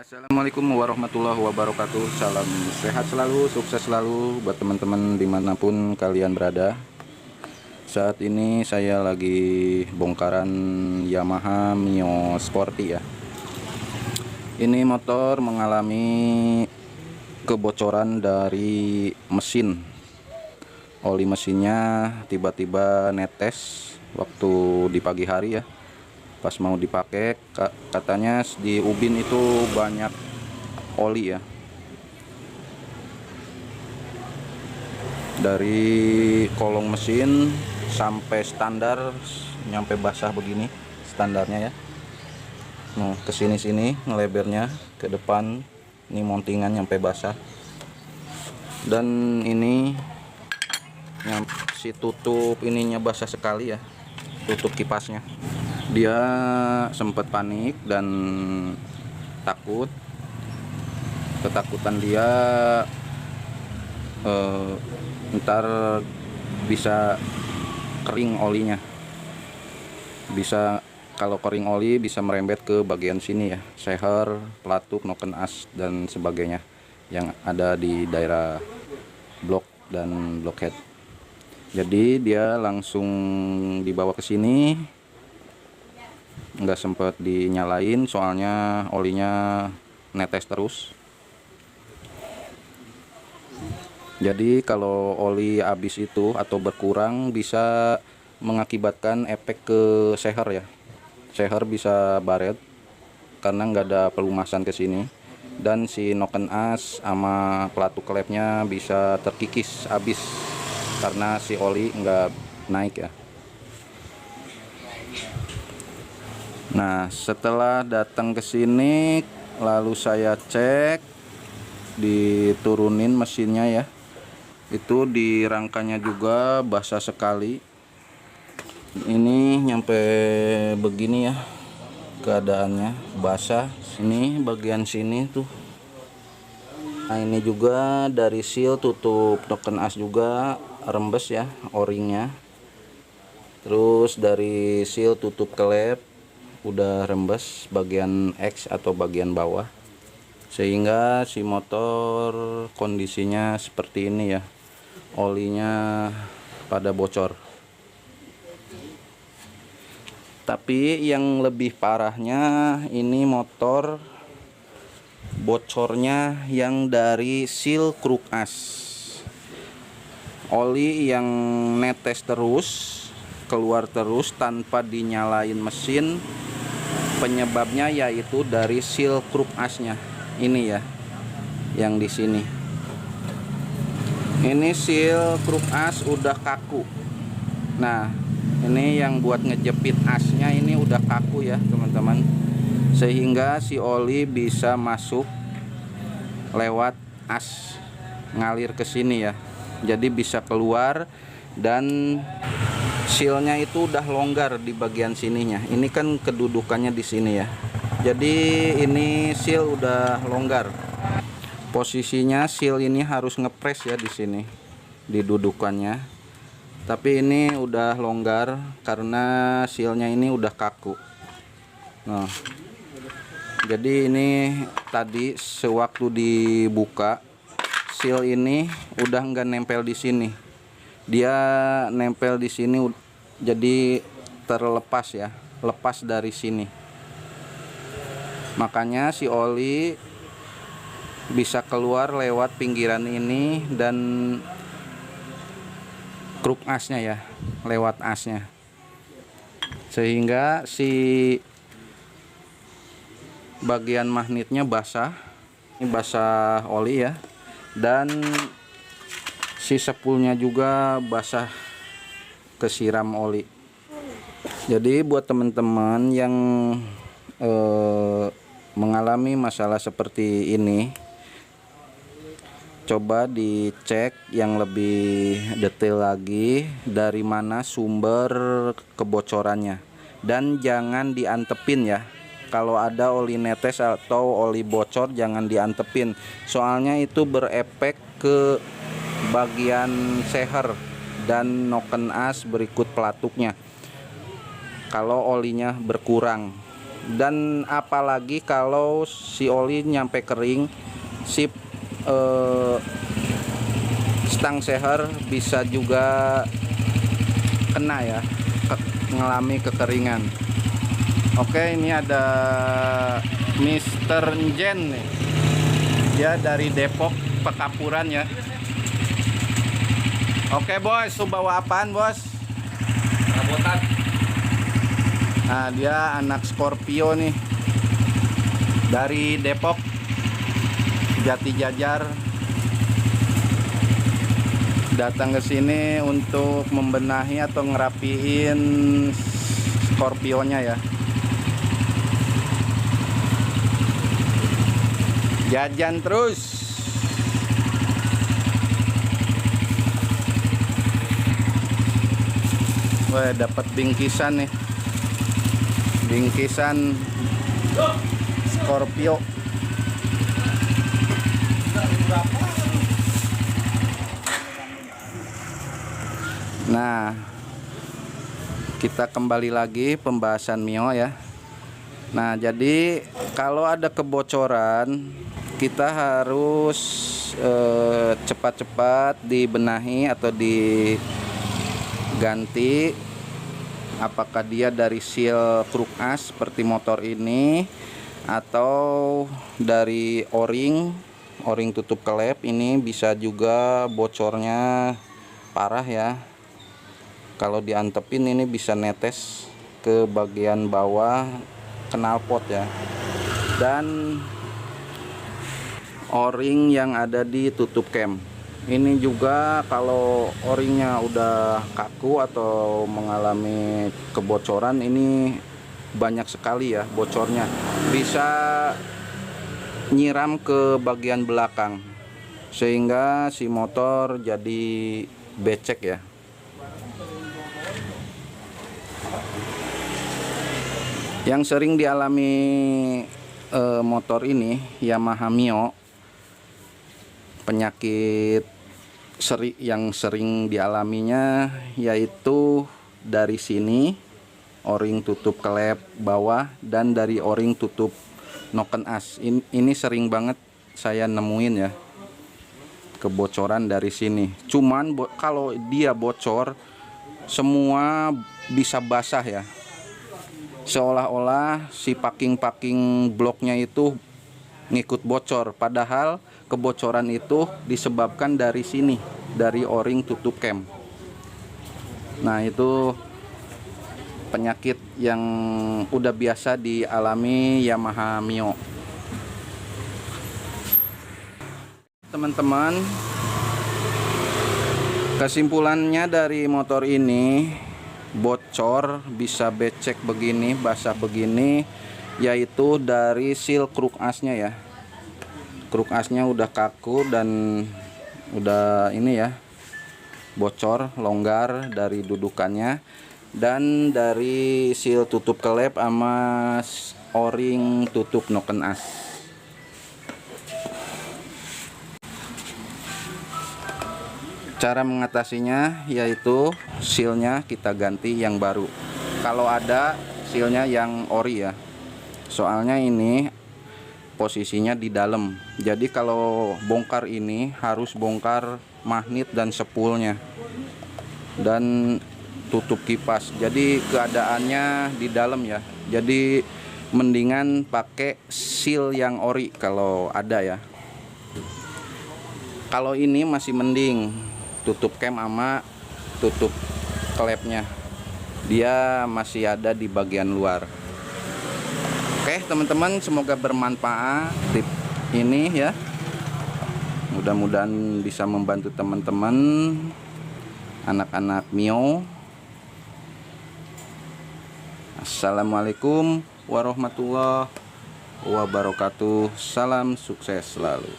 Assalamualaikum warahmatullahi wabarakatuh. Salam sehat selalu, sukses selalu buat teman-teman dimanapun kalian berada. Saat ini saya lagi bongkaran Yamaha Mio Sporty ya. Ini motor mengalami kebocoran dari mesin. Oli mesinnya tiba-tiba netes waktu di pagi hari ya. Pas mau dipakai katanya di ubin itu banyak oli ya, dari kolong mesin sampai standar nyampe basah begini standarnya ya. Nah kesini ngelebernya ke depan, ini mountingan nyampe basah. Dan ini si tutup ininya basah sekali ya, tutup kipasnya. Dia sempat panik dan takut. Ketakutan dia ntar bisa kering olinya. Bisa, kalau kering oli bisa merembet ke bagian sini ya, seher, pelatuk, noken as dan sebagainya yang ada di daerah blok dan blockhead. Jadi dia langsung dibawa ke sini. Nggak sempat dinyalain soalnya olinya netes terus. Jadi kalau oli habis itu atau berkurang bisa mengakibatkan efek ke seher ya. Seher bisa baret karena nggak ada pelumasan ke sini, dan si noken as sama pelatuk klepnya bisa terkikis habis karena si oli nggak naik ya. Nah, setelah datang ke sini lalu saya cek, diturunin mesinnya ya. Itu di rangkanya juga basah sekali. Ini nyampe begini ya keadaannya, basah. Sini bagian sini tuh. Nah, ini juga dari seal tutup noken as juga rembes ya, o-ringnya. Terus dari seal tutup klep udah rembes bagian X atau bagian bawah, sehingga si motor kondisinya seperti ini ya, olinya pada bocor. Tapi yang lebih parahnya ini motor bocornya yang dari seal kruk as, oli yang netes terus, keluar terus tanpa dinyalain mesin. Penyebabnya yaitu dari seal kruk asnya ini ya, yang di sini. Ini seal kruk as udah kaku. Nah, ini yang buat ngejepit asnya ini udah kaku ya teman-teman, sehingga si oli bisa masuk lewat as, ngalir ke sini ya. Jadi bisa keluar, dan sealnya itu udah longgar di bagian sininya. Ini kan kedudukannya di sini ya. Jadi ini seal udah longgar. Posisinya seal ini harus ngepres ya di sini, di dudukannya. Tapi ini udah longgar karena sealnya ini udah kaku. Nah, jadi ini tadi sewaktu dibuka, seal ini udah nggak nempel di sini. Dia nempel di sini, jadi terlepas ya, lepas dari sini. Makanya si oli bisa keluar lewat pinggiran ini dan kruk asnya ya, lewat asnya, sehingga si bagian magnetnya basah. Ini basah oli ya, dan si sepulnya juga basah kesiram oli. Jadi buat teman-teman yang mengalami masalah seperti ini, coba dicek yang lebih detail lagi dari mana sumber kebocorannya, dan jangan diantepin ya. Kalau ada oli netes atau oli bocor jangan diantepin, soalnya itu berefek ke bagian seher dan noken as berikut pelatuknya kalau olinya berkurang. Dan apalagi kalau si oli nyampe kering, si stang seher bisa juga kena ya, mengalami kekeringan. Oke, ini ada Mr. Jen nih. Dia dari Depok Pekapuran ya. Oke bos, lu bawa apaan bos? Rabotan. Nah, dia anak Scorpio nih, dari Depok Jati Jajar, datang ke sini untuk membenahi atau ngerapiin Scorpio-nya ya. Jajan terus. Wah, dapat bingkisan nih. Bingkisan Scorpio. Nah, kita kembali lagi pembahasan Mio ya. Nah, jadi kalau ada kebocoran, kita harus cepat-cepat dibenahi atau diganti. Apakah dia dari seal kruk as seperti motor ini, atau dari o-ring tutup klep. Ini bisa juga bocornya parah ya. Kalau diantepin ini bisa netes ke bagian bawah knalpot ya. Dan o-ring yang ada di tutup cam ini juga, kalau o-ringnya udah kaku atau mengalami kebocoran, ini banyak sekali ya bocornya, bisa nyiram ke bagian belakang sehingga si motor jadi becek ya. Yang sering dialami motor ini Yamaha Mio, penyakit yang sering dialaminya yaitu dari sini o-ring tutup klep bawah dan dari o-ring tutup noken as. Ini sering banget saya nemuin ya, kebocoran dari sini. Cuman kalau dia bocor semua bisa basah ya, seolah-olah si packing bloknya itu ngikut bocor, padahal kebocoran itu disebabkan dari sini, dari o-ring tutup cam. Nah, itu penyakit yang udah biasa dialami Yamaha Mio. Teman-teman, kesimpulannya dari motor ini bocor, bisa becek begini, basah begini, yaitu dari seal kruk asnya ya. Kruk asnya udah kaku dan udah ini ya, bocor, longgar dari dudukannya, dan dari seal tutup klep sama o-ring tutup noken as. Cara mengatasinya yaitu sealnya kita ganti yang baru, kalau ada sealnya yang ori ya. Soalnya ini posisinya di dalam, jadi kalau bongkar ini harus bongkar magnet dan sepulnya dan tutup kipas. Jadi keadaannya di dalam ya, jadi mendingan pakai seal yang ori kalau ada ya. Kalau ini masih mending tutup cam sama tutup klepnya, dia masih ada di bagian luar. Oke teman-teman, semoga bermanfaat tip ini ya. Mudah-mudahan bisa membantu teman-teman anak-anak Mio. Assalamualaikum warahmatullahi wabarakatuh. Salam sukses selalu.